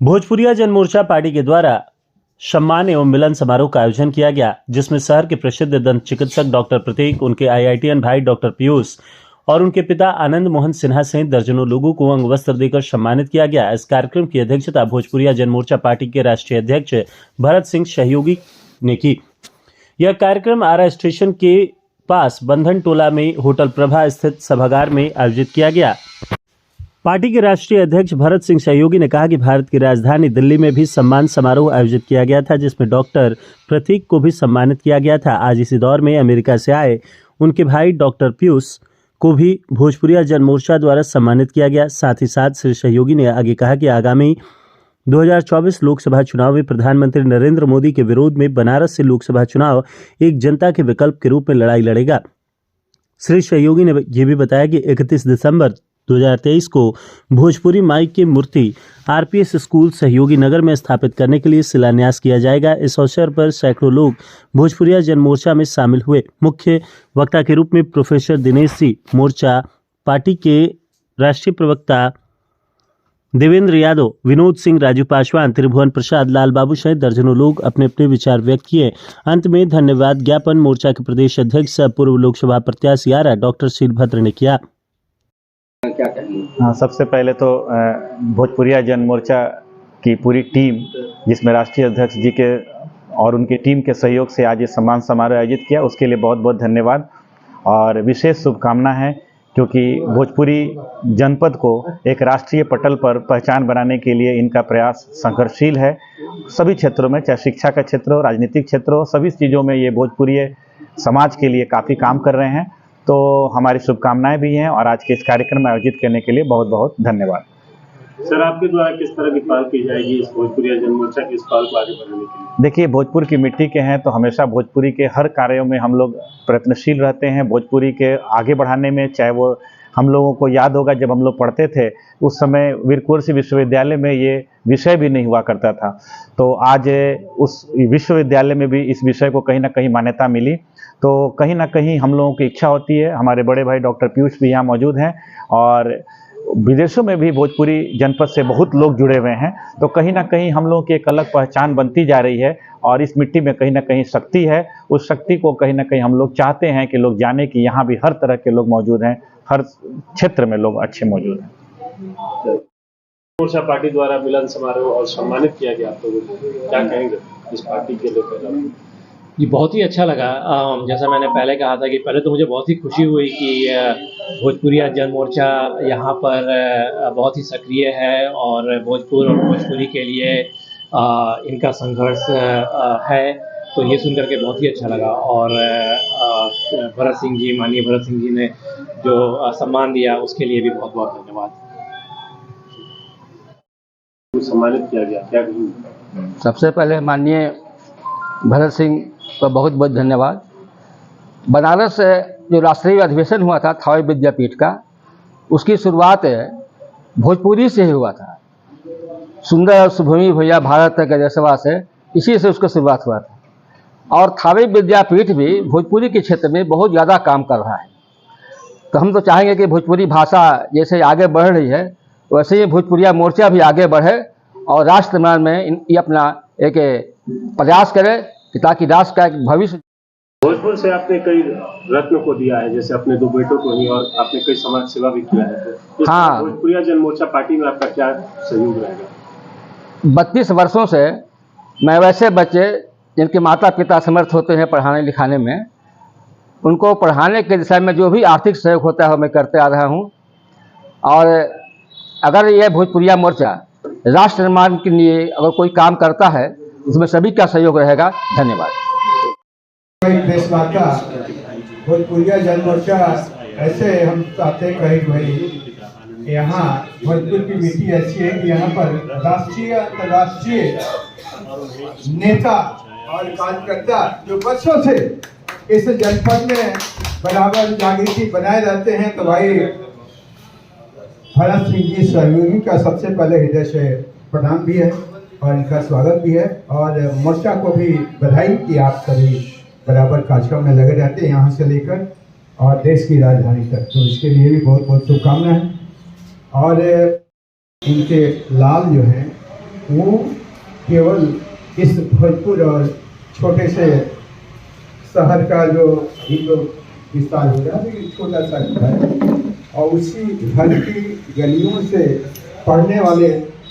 भोजपुरिया Janamorcha party के द्वारा सम्मान एवं मिलन समारोह का आयोजन किया गया, जिसमें शहर के प्रसिद्ध दंत चिकित्सक डॉक्टर प्रतीक, उनके IITN भाई डॉक्टर पीयूष और उनके पिता आनंद मोहन सिन्हा सहित दर्जनों लोगों को अंग वस्त्र देकर सम्मानित किया गया। इस कार्यक्रम की अध्यक्षता भोजपुरिया जनमोर्चा पार्टी के राष्ट्रीय अध्यक्ष भरत सिंह सहयोगी ने की। यह कार्यक्रम आरा स्टेशन के पास बंधन टोला में होटल प्रभा स्थित सभागार में आयोजित किया गया। पार्टी के राष्ट्रीय अध्यक्ष भरत सिंह सहयोगी ने कहा कि भारत की राजधानी दिल्ली में भी सम्मान समारोह आयोजित किया गया था, जिसमें डॉक्टर प्रतीक को भी सम्मानित किया गया था। आज इसी दौर में अमेरिका से आए उनके भाई डॉक्टर पीयूष को भी भोजपुरिया जनमोर्चा द्वारा सम्मानित किया गया। साथ ही साथ श्री सहयोगी ने आगे कहा कि आगामी 2024 लोकसभा चुनाव में प्रधानमंत्री नरेंद्र मोदी के विरोध में बनारस से लोकसभा चुनाव एक जनता के विकल्प के रूप में लड़ाई लड़ेगा। श्री सहयोगी ने यह भी बताया कि 31 दिसंबर 2023 को भोजपुरी माई की मूर्ति RPS स्कूल सहयोगी नगर में स्थापित करने के लिए शिलान्यास किया जाएगा। इस अवसर पर सैकड़ों लोग भोजपुरिया जनमोर्चा में शामिल हुए। मुख्य वक्ता के रूप में प्रोफेसर दिनेश सिंह, मोर्चा पार्टी के राष्ट्रीय प्रवक्ता देवेंद्र यादव, विनोद सिंह, राजू पासवान, त्रिभुवन प्रसाद, लाल बाबू सहित दर्जनों लोग अपने अपने विचार व्यक्त किए। अंत में धन्यवाद ज्ञापन मोर्चा के प्रदेश अध्यक्ष पूर्व लोकसभा प्रत्याशी आरा डॉक्टर शीलभद्र ने किया। क्या कहेंगे? हाँ, सबसे पहले तो भोजपुरिया जनमोर्चा की पूरी टीम, जिसमें राष्ट्रीय अध्यक्ष जी के और उनकी टीम के सहयोग से आज ये सम्मान समारोह आयोजित किया, उसके लिए बहुत बहुत धन्यवाद और विशेष शुभकामना है, क्योंकि भोजपुरी जनपद को एक राष्ट्रीय पटल पर पहचान बनाने के लिए इनका प्रयास संघर्षशील है। सभी क्षेत्रों में, चाहे शिक्षा का क्षेत्र हो, राजनीतिक क्षेत्र हो, सभी चीज़ों में ये भोजपुरी समाज के लिए काफ़ी काम कर रहे हैं। तो हमारी शुभकामनाएं भी हैं और आज के इस कार्यक्रम में आयोजित करने के लिए बहुत बहुत धन्यवाद। सर, आपके द्वारा किस तरह की पहल की जाएगी इस भोजपुरिया जनमोर्चा की इस पहल को आगे बढ़ाने के लिए? देखिए, भोजपुर की मिट्टी के हैं तो हमेशा भोजपुरी के हर कार्यों में हम लोग प्रयत्नशील रहते हैं। भोजपुरी के आगे बढ़ाने में, चाहे वो हम लोगों को याद होगा जब हम लोग पढ़ते थे उस समय वीर कुंवर सिंह विश्वविद्यालय में ये विषय भी नहीं हुआ करता था, तो आज उस विश्वविद्यालय में भी इस विषय को कहीं ना कहीं मान्यता मिली। तो कहीं ना कहीं हम लोगों की इच्छा होती है, हमारे बड़े भाई डॉक्टर पीयूष भी यहाँ मौजूद हैं और विदेशों में भी भोजपुरी जनपद से बहुत लोग जुड़े हुए हैं, तो कहीं ना कहीं हम लोगों की एक अलग पहचान बनती जा रही है और इस मिट्टी में कहीं ना कहीं शक्ति है। उस शक्ति को कहीं ना कहीं हम लोग चाहते हैं कि लोग जाने कि यहाँ भी हर तरह के लोग मौजूद हैं, हर क्षेत्र में लोग अच्छे मौजूद हैं। मोर्चा पार्टी द्वारा मिलन समारोह और सम्मानित किया गया, तो क्या कहेंगे इस पार्टी के लेकर? ये बहुत ही अच्छा लगा। जैसा मैंने पहले कहा था कि पहले तो मुझे बहुत ही खुशी हुई कि भोजपुरिया जनमोर्चा यहाँ पर बहुत ही सक्रिय है और भोजपुर और भोजपुरी के लिए इनका संघर्ष है, तो ये सुनकर के बहुत ही अच्छा लगा। और भरत सिंह जी, माननीय भरत सिंह जी ने जो सम्मान दिया उसके लिए भी बहुत बहुत धन्यवाद। सम्मानित किया गया, क्या कहेंगे? सबसे पहले माननीय भरत सिंह का बहुत बहुत धन्यवाद। बनारस से जो राष्ट्रीय अधिवेशन हुआ था थावे विद्यापीठ का, उसकी शुरुआत भोजपुरी से ही हुआ था। सुंदर सुभूमि भैया भारत का जैसवा से, इसी से उसका शुरुआत हुआ था। और थावे विद्यापीठ भी भोजपुरी के क्षेत्र में बहुत ज़्यादा काम कर रहा है। तो हम तो चाहेंगे कि भोजपुरी भाषा जैसे आगे बढ़ रही है वैसे ही भोजपुरिया मोर्चा भी आगे बढ़े और राष्ट्र निर्माण में ये अपना एक प्रयास करे ताकि राष्ट्र का एक भविष्य। भोजपुर से आपने कई रत्न को दिया है, जैसे अपने 2 बेटों को ही, और आपने कई समाज सेवा भी किया है। तो हाँ, भोजपुरिया जनमोर्चा पार्टी में आपका क्या सहयोग रहेगा? 32 वर्षों से मैं वैसे बच्चे जिनके माता पिता समर्थ होते हैं पढ़ाने लिखाने में, उनको पढ़ाने के दिशा में जो भी आर्थिक सहयोग होता है मैं करते आ रहा हूँ। और अगर यह भोजपुरिया मोर्चा राष्ट्र निर्माण के लिए अगर कोई काम करता है इसमें सभी का सहयोग रहेगा। धन्यवाद। देशमाता भोजपुरिया जनमोर्चा ऐसे हम चाहते कहीं भाई यहाँ भोजपुर की मिट्टी ऐसी है कि यहाँ पर राष्ट्रीय अंतर्राष्ट्रीय नेता और कार्यकर्ता जो वर्षों से इस जनपद में बराबर जागृति बनाए रहते हैं, तो भाई भरत सिंह जी सहयोगी का सबसे पहले हृदय से प्रणाम भी है और इनका स्वागत भी है। और मोर्चा को भी बधाई कि आप सभी बराबर कार्यक्रम में लगे रहते हैं, यहाँ से लेकर और देश की राजधानी तक, तो इसके लिए भी बहुत बहुत शुभकामनाएं। और इनके लाल जो हैं वो केवल इस भोजपुर और छोटे से शहर का जो ही तो विस्तार हो रहा है, लेकिन छोटा सा घर और उसी घर की गलियों से पढ़ने वाले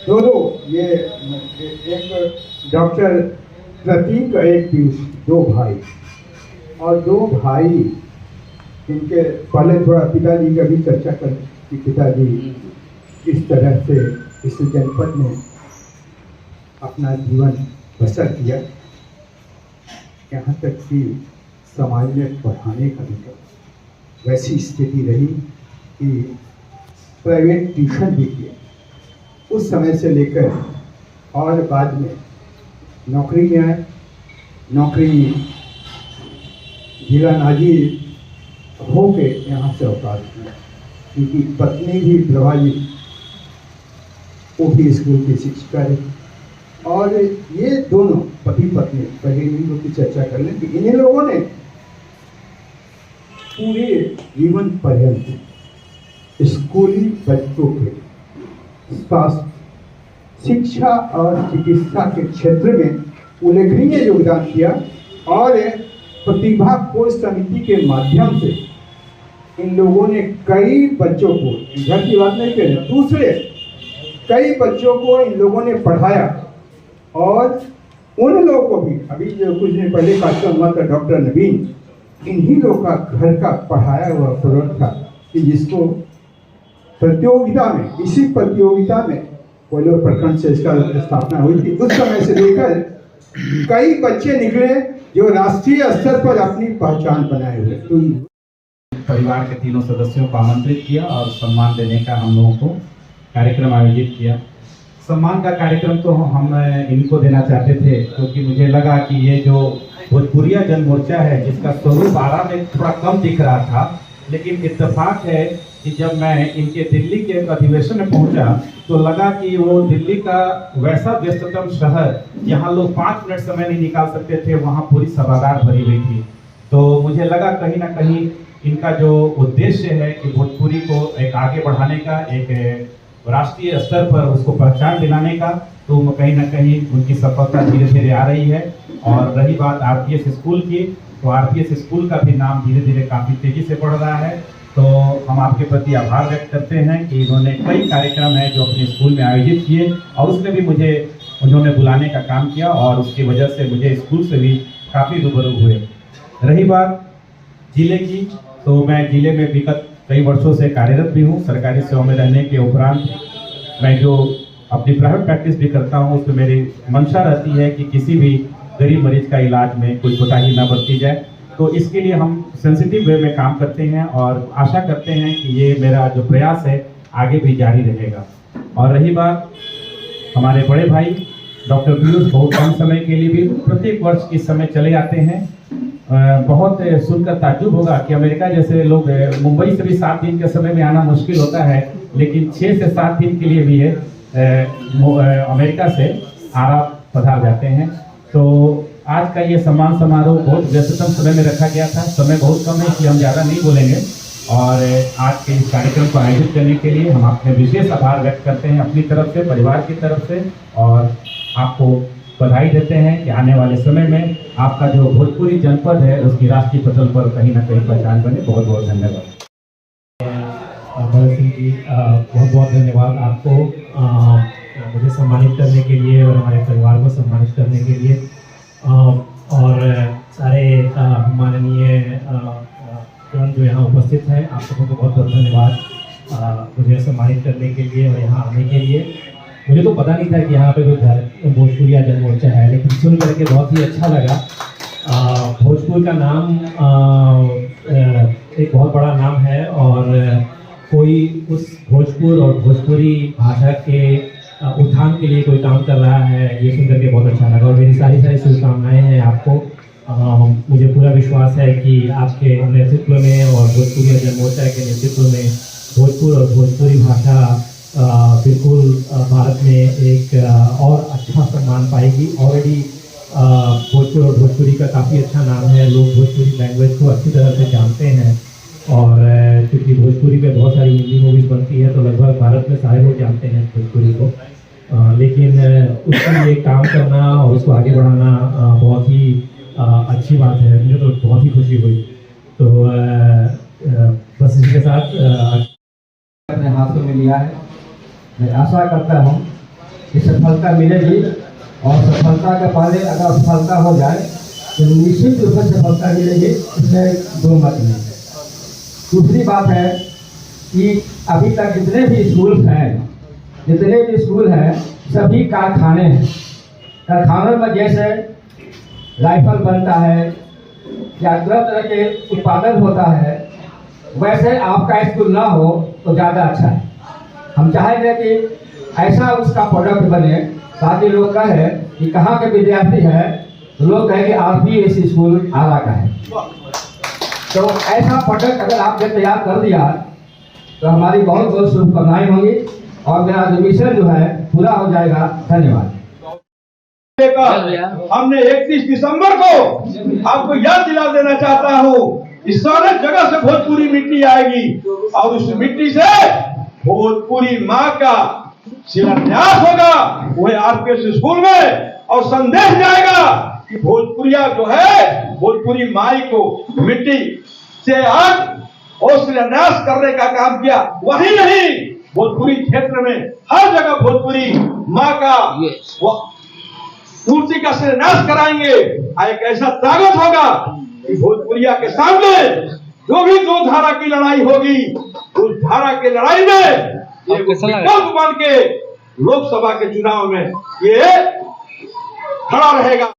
दो ये एक डॉक्टर प्रतीक और एक पीयूष, दो भाई और दो भाई इनके पहले थोड़ा पिताजी का भी चर्चा कर कि पिताजी इस तरह से इस जनपद में अपना जीवन बसर किया, यहाँ तक कि समाज में पढ़ाने का भी वैसी स्थिति रही कि प्राइवेट ट्यूशन भी किया उस समय से लेकर, और बाद में नौकरी में आए। नौकरी जिला नाजिर हो के यहाँ से अवकाश किया, क्योंकि पत्नी भी प्रभावित, वो भी स्कूल की शिक्षिका रही। और ये दोनों पति पत्नी, पहले इन लोग की चर्चा कर लें कि इन लोगों ने पूरे जीवन पर्यंत स्कूली बच्चों के स्वास्थ्य, शिक्षा और चिकित्सा के क्षेत्र में उल्लेखनीय योगदान किया और प्रतिभा खोज समिति के माध्यम से इन लोगों ने कई बच्चों को, घर की बात नहीं करें, दूसरे कई बच्चों को इन लोगों ने पढ़ाया। और उन लोगों को भी, अभी जो कुछ दिन पहले कार्यक्रम हुआ था डॉक्टर नवीन, इन्हीं लोग का घर का पढ़ाया हुआ प्रोडक्ट था कि जिसको प्रतियोगिता में, इसी प्रतियोगिता में कोयलोर प्रखंड से इसका स्थापना हुई थी। उस समय से लेकर कई बच्चे निकले जो राष्ट्रीय स्तर पर अपनी पहचान बनाए हुए। तो परिवार के तीनों सदस्यों को आमंत्रित किया और सम्मान देने का हम लोगों को कार्यक्रम आयोजित किया। सम्मान का कार्यक्रम तो हम इनको देना चाहते थे, क्योंकि मुझे लगा कि ये जो भोजपुरिया जन मोर्चा है, जिसका स्वरूप आरा में थोड़ा कम दिख रहा था, लेकिन इत्तेफाक है कि जब मैं इनके दिल्ली के एक अधिवेशन में पहुंचा तो लगा कि वो दिल्ली का वैसा व्यस्ततम शहर जहां लोग 5 मिनट समय नहीं निकाल सकते थे, वहां पूरी सभागार भरी हुई थी। तो मुझे लगा कहीं ना कहीं इनका जो उद्देश्य है कि भोजपुरी को एक आगे बढ़ाने का, एक राष्ट्रीय स्तर पर उसको पहचान दिलाने का, तो कहीं ना कहीं उनकी सफलता धीरे धीरे आ रही है। और रही बात आरपीएस स्कूल की, तो आरपीएस स्कूल का भी नाम धीरे धीरे काफ़ी तेज़ी से बढ़ रहा है। तो हम आपके प्रति आभार व्यक्त करते हैं कि इन्होंने कई कार्यक्रम हैं जो अपने स्कूल में आयोजित किए और उसमें भी मुझे उन्होंने बुलाने का काम किया और उसकी वजह से मुझे स्कूल से भी काफ़ी रूबरू हुए। रही बात जिले की, तो मैं जिले में विगत कई वर्षों से कार्यरत भी हूँ। सरकारी सेवा में रहने के उपरांत मैं जो अपनी प्राइवेट प्रैक्टिस भी करता हूँ, उसमें मेरी मंशा रहती है कि किसी भी गरीब मरीज का इलाज में कोई कोताही न बरती जाए। तो इसके लिए हम सेंसिटिव वे में काम करते हैं और आशा करते हैं कि ये मेरा जो प्रयास है आगे भी जारी रहेगा। और रही बात हमारे बड़े भाई डॉक्टर पीयूष, बहुत कम समय के लिए भी प्रत्येक वर्ष इस समय चले आते हैं। बहुत सुनकर ताज्जुब होगा कि अमेरिका जैसे लोग, मुंबई से भी 7 दिन के समय में आना मुश्किल होता है, लेकिन 6 से 7 दिन के लिए भी ये अमेरिका से आरा पधार जाते हैं। तो आज का ये सम्मान समारोह बहुत व्यस्ततम समय में रखा गया था। समय बहुत कम है इसलिए हम ज़्यादा नहीं बोलेंगे। और आज के इस कार्यक्रम को आयोजित करने के लिए हम आपके विशेष आभार व्यक्त करते हैं अपनी तरफ से, परिवार की तरफ से, और आपको बधाई देते हैं कि आने वाले समय में आपका जो भोजपुरी जनपद है उसकी राष्ट्रीय पटल पर कहीं ना कहीं पहचान बने। बहुत बहुत धन्यवाद। भरत सिंह जी, बहुत बहुत धन्यवाद आपको मुझे सम्मानित करने के लिए और हमारे परिवार को सम्मानित करने के लिए, और सारे माननीय जन जो यहाँ उपस्थित हैं, आप सबको बहुत बहुत धन्यवाद मुझे सम्मानित करने के लिए और यहाँ आने के लिए। मुझे तो पता नहीं था कि यहाँ पे कोई भोजपुरिया जन मोर्चा है, लेकिन सुन करके बहुत ही अच्छा लगा। भोजपुर का नाम एक बहुत बड़ा नाम है और कोई उस भोजपुर और भोजपुरी भाषा के उत्थान के लिए कोई काम कर रहा है, ये सुन करके बहुत अच्छा लगा। और मेरी सारी शुभकामनाएं हैं आपको। मुझे पूरा विश्वास है कि आपके नेतृत्व में और भोजपुरी जन मोर्चा के नेतृत्व में भोजपुर और भोजपुरी भाषा बिल्कुल भारत में एक और अच्छा सम्मान पाएगी। ऑलरेडी भोजपुर और भोजपुरी का काफ़ी अच्छा नाम है, लोग भोजपुरी लैंग्वेज को अच्छी तरह से जानते हैं। और क्योंकि भोजपुरी पे बहुत सारी हिंदी मूवीज़ बनती है, तो लगभग भारत में सारे लोग जानते हैं भोजपुरी को। लेकिन उसके लिए काम करना और उसको आगे बढ़ाना बहुत ही अच्छी बात है। मुझे तो बहुत ही खुशी हुई। तो बस इसी के साथ अपने हाथों में लिया है। मैं आशा करता हूँ कि सफलता मिलेगी और सफलता के पहले अगर सफलता हो जाए तो निश्चित रूप से सफलता मिलेगी, इसमें दो मत नहीं। दूसरी बात है कि अभी तक जितने भी स्कूल हैं सभी कारखाने हैं। कारखानों में जैसे राइफल बनता है या तरह तरह के उत्पादन होता है, वैसे आपका स्कूल ना हो तो ज़्यादा अच्छा है। हम चाहेंगे कि ऐसा उसका प्रोडक्ट बने ताकि लोग कहें कि कहाँ के विद्यार्थी है, तो लोग कहेंगे RPS स्कूल आरा का है। तो ऐसा प्रोडक्ट अगर आपने तैयार कर दिया तो हमारी बहुत बहुत शुभकामनाएं होंगी और मेरा जो मिशन जो है पूरा हो जाएगा। धन्यवाद। हमने 31 दिसंबर को आपको याद दिला देना चाहता हूँ, इस सारे जगह से भोजपुरी मिट्टी आएगी और उस मिट्टी से भोजपुरी माँ का शिलान्यास होगा वह RPS स्कूल में, और संदेश जाएगा कि भोजपुरिया जो है भोजपुरी माई को मिट्टी से आज और शिलान्यास करने का काम किया। वही नहीं, भोजपुरी क्षेत्र में हर जगह भोजपुरी माँ का मूर्ति का शिलान्यास कराएंगे। एक ऐसा ताकत होगा कि भोजपुरिया के सामने जो भी दो धारा की लड़ाई होगी, उस धारा की लड़ाई में ये विकल्प बन के लोकसभा के चुनाव में ये खड़ा रहेगा।